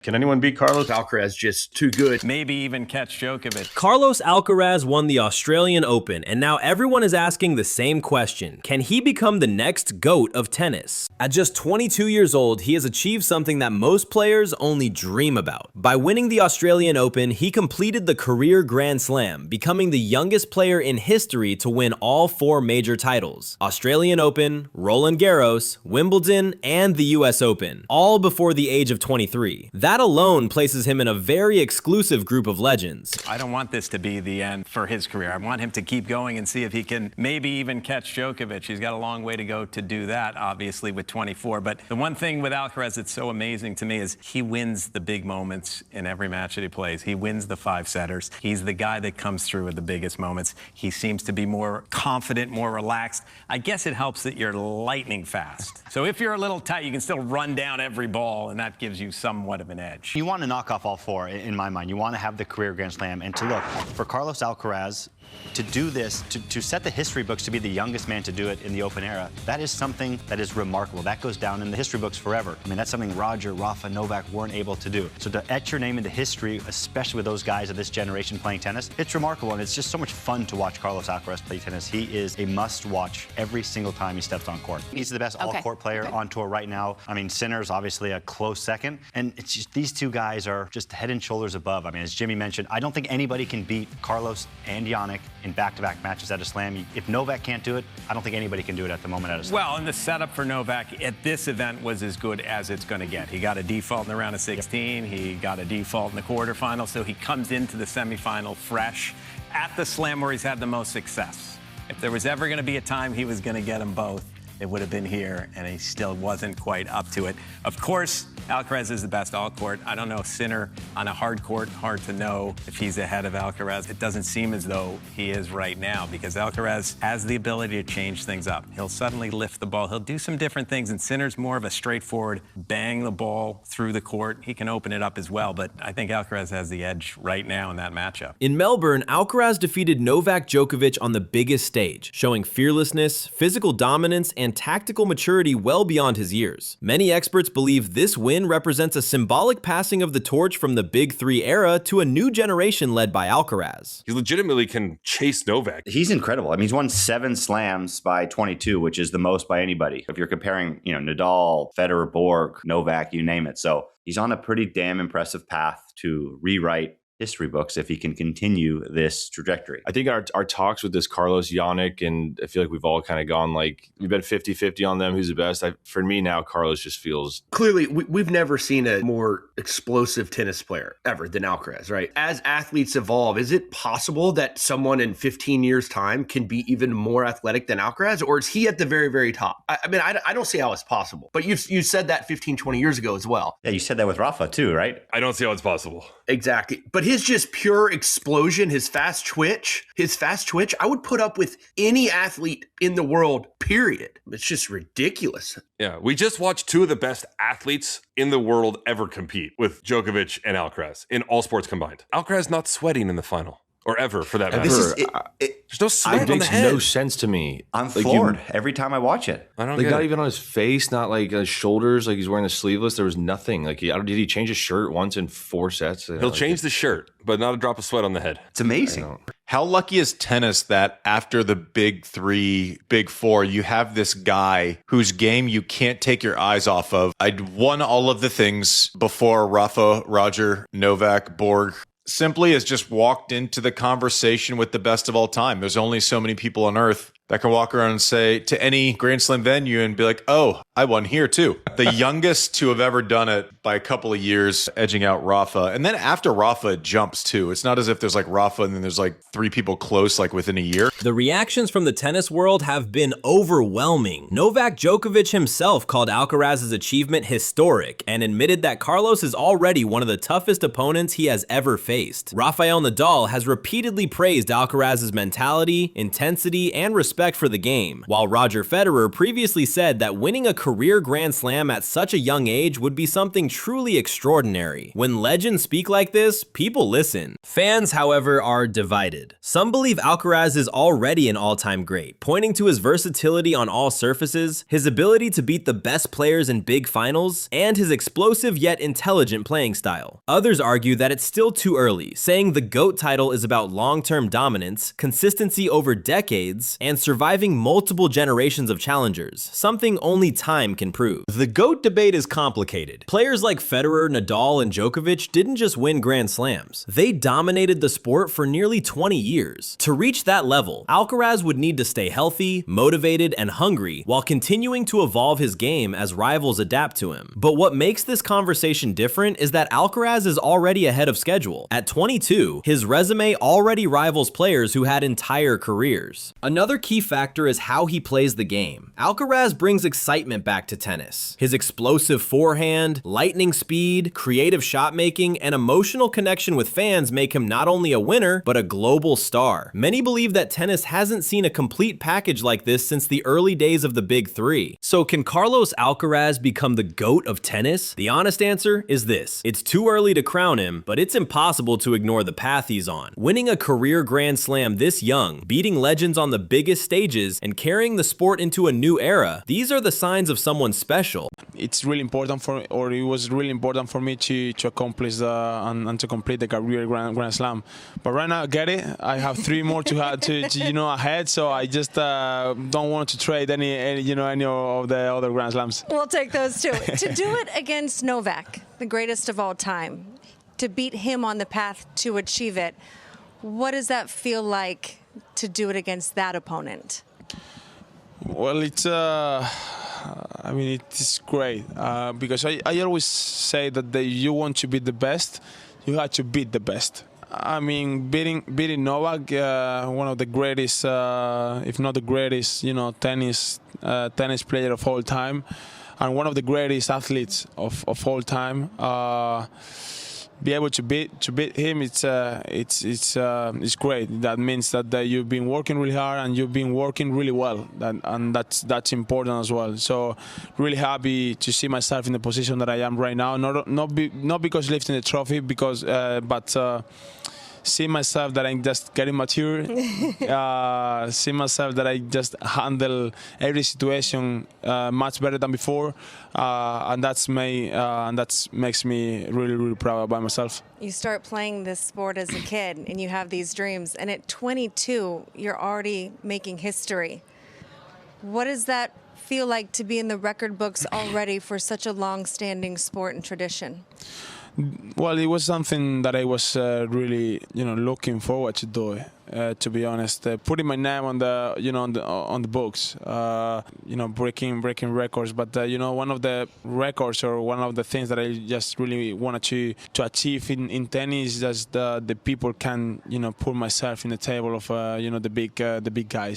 Can anyone beat Carlos? Alcaraz just too good. Maybe even catch Djokovic. Carlos Alcaraz won the Australian Open, and now everyone is asking the same question. Can he become the next GOAT of tennis? At just 22 years old, he has achieved something that most players only dream about. By winning the Australian Open, he completed the career Grand Slam, becoming the youngest player in history to win all 4 major titles: Australian Open, Roland Garros, Wimbledon, and the US Open, all before the age of 23. That alone places him in a very exclusive group of legends. I don't want this to be the end for his career. I want him to keep going and see if he can maybe even catch Djokovic. He's got a long way to go to do that, obviously, with 24. But the one thing with Alcaraz that's so amazing to me is he wins the big moments in every match that he plays. He wins the 5-setters. He's the guy that comes through with the biggest moments. He seems to be more confident, more relaxed. I guess it helps that you're lightning fast. So if you're a little tight, you can still run down every ball, and that gives you somewhat of an edge. You want to knock off all 4, in my mind. You want to have the career Grand Slam. And to look, for Carlos Alcaraz to do this, to set the history books to be the youngest man to do it in the Open era, that is something that is remarkable. That goes down in the history books forever. I mean, that's something Roger, Rafa, Novak weren't able to do. So to etch your name into history, especially with those guys of this generation playing tennis, it's remarkable, and it's just so much fun to watch Carlos Alcaraz play tennis. He is a must-watch every single time he steps on court. He's the best all-court player on tour right now. I mean, Sinner's obviously a close second, and it's just these 2 guys are just head and shoulders above. I mean, as Jimmy mentioned, I don't think anybody can beat Carlos and Yannick in back-to-back matches at a slam. If Novak can't do it, I don't think anybody can do it at the moment at a slam. Well, and the setup for Novak at this event was as good as it's going to get. He got a default in the round of 16. Yep. He got a default in the quarterfinal, so he comes into the semifinal fresh at the slam where he's had the most success. If there was ever going to be a time he was going to get them both, it would have been here, and he still wasn't quite up to it. Of course, Alcaraz is the best all-court. I don't know, Sinner on a hard court, hard to know if he's ahead of Alcaraz. It doesn't seem as though he is right now, because Alcaraz has the ability to change things up. He'll suddenly lift the ball. He'll do some different things, and Sinner's more of a straightforward bang the ball through the court. He can open it up as well, but I think Alcaraz has the edge right now in that matchup. In Melbourne, Alcaraz defeated Novak Djokovic on the biggest stage, showing fearlessness, physical dominance, and tactical maturity well beyond his years. Many experts believe this win represents a symbolic passing of the torch from the Big Three era to a new generation led by Alcaraz. He legitimately can chase Novak. He's incredible. I mean, he's won 7 slams by 22, which is the most by anybody. If you're comparing, Nadal, Federer, Borg, Novak, you name it. So he's on a pretty damn impressive path to rewrite history books if he can continue this trajectory. I think our talks with this Carlos, Yannick, and I feel like we've all kind of gone we've been 50-50 on them. Who's the best? For me now, Carlos just feels... Clearly, we've never seen a more explosive tennis player ever than Alcaraz, right? As athletes evolve, is it possible that someone in 15 years' time can be even more athletic than Alcaraz? Or is he at the very, very top? I don't see how it's possible. But you said that 15, 20 years ago as well. Yeah, you said that with Rafa too, right? I don't see how it's possible. Exactly. But his just pure explosion, his fast twitch, I would put up with any athlete in the world, period. It's just ridiculous. Yeah, we just watched 2 of the best athletes in the world ever compete with Djokovic and Alcaraz in all sports combined. Alcaraz not sweating in the final. Or ever, for that matter. There's no sweat on the head. It makes no sense to me. I'm floored every time I watch it. I don't get not it. even on his face, not his shoulders, he's wearing a sleeveless. There was nothing. Did he change his shirt once in 4 sets? He'll change the shirt, but not a drop of sweat on the head. It's amazing. How lucky is tennis that after the big 3, big 4, you have this guy whose game you can't take your eyes off of? I'd won all of the things before Rafa, Roger, Novak, Borg. Simply has just walked into the conversation with the best of all time. There's only so many people on earth that can walk around and say to any Grand Slam venue and be like, oh, I won here too. The youngest to have ever done it by a couple of years, edging out Rafa. And then after Rafa, it jumps too. It's not as if there's Rafa and then there's 3 people close within a year. The reactions from the tennis world have been overwhelming. Novak Djokovic himself called Alcaraz's achievement historic and admitted that Carlos is already one of the toughest opponents he has ever faced. faced. Rafael Nadal has repeatedly praised Alcaraz's mentality, intensity, and respect for the game, while Roger Federer previously said that winning a career Grand Slam at such a young age would be something truly extraordinary. When legends speak like this, people listen. Fans, however, are divided. Some believe Alcaraz is already an all-time great, pointing to his versatility on all surfaces, his ability to beat the best players in big finals, and his explosive yet intelligent playing style. Others argue that it's still too early, saying the GOAT title is about long-term dominance, consistency over decades, and surviving multiple generations of challengers, something only time can prove. The GOAT debate is complicated. Players like Federer, Nadal, and Djokovic didn't just win Grand Slams. They dominated the sport for nearly 20 years. To reach that level, Alcaraz would need to stay healthy, motivated, and hungry while continuing to evolve his game as rivals adapt to him. But what makes this conversation different is that Alcaraz is already ahead of schedule. At 22, his resume already rivals players who had entire careers. Another key factor is how he plays the game. Alcaraz brings excitement back to tennis. His explosive forehand, lightning speed, creative shot making, and emotional connection with fans make him not only a winner, but a global star. Many believe that tennis hasn't seen a complete package like this since the early days of the Big Three. So can Carlos Alcaraz become the GOAT of tennis? The honest answer is this. It's too early to crown him, but it's impossible to ignore the path he's on. Winning a career Grand Slam this young, beating legends on the biggest stages, and carrying the sport into a new era, these are the signs of someone special. It's really important it was really important for me to accomplish and to complete the career Grand Slam. But right now, get it. I have 3 more to ahead. So I just don't want to trade any of the other Grand Slams. We'll take those too. To do it against Novak, the greatest of all time, to beat him on the path to achieve it, what does that feel like to do it against that opponent? Well, it's it's great because I always say that you want to be the best, you have to beat the best. I mean, beating Novak, one of the greatest, if not the greatest, tennis player of all time, and one of the greatest athletes of all time. Be able to beat him, it's great. That means that you've been working really hard and you've been working really well, and that's important as well. So really happy to see myself in the position that I am right now. Not because lifting the trophy, but see myself that I'm just getting mature. See myself that I just handle every situation much better than before, and that makes me really, really proud by myself. You start playing this sport as a kid, and you have these dreams, and at 22, you're already making history. What does that feel like to be in the record books already for such a long-standing sport and tradition? Well, it was something that I was really, looking forward to do. To be honest, putting my name on the books, breaking records. But one of the records or one of the things that I just really wanted to achieve in tennis is just the people can put myself in the table of the big guys.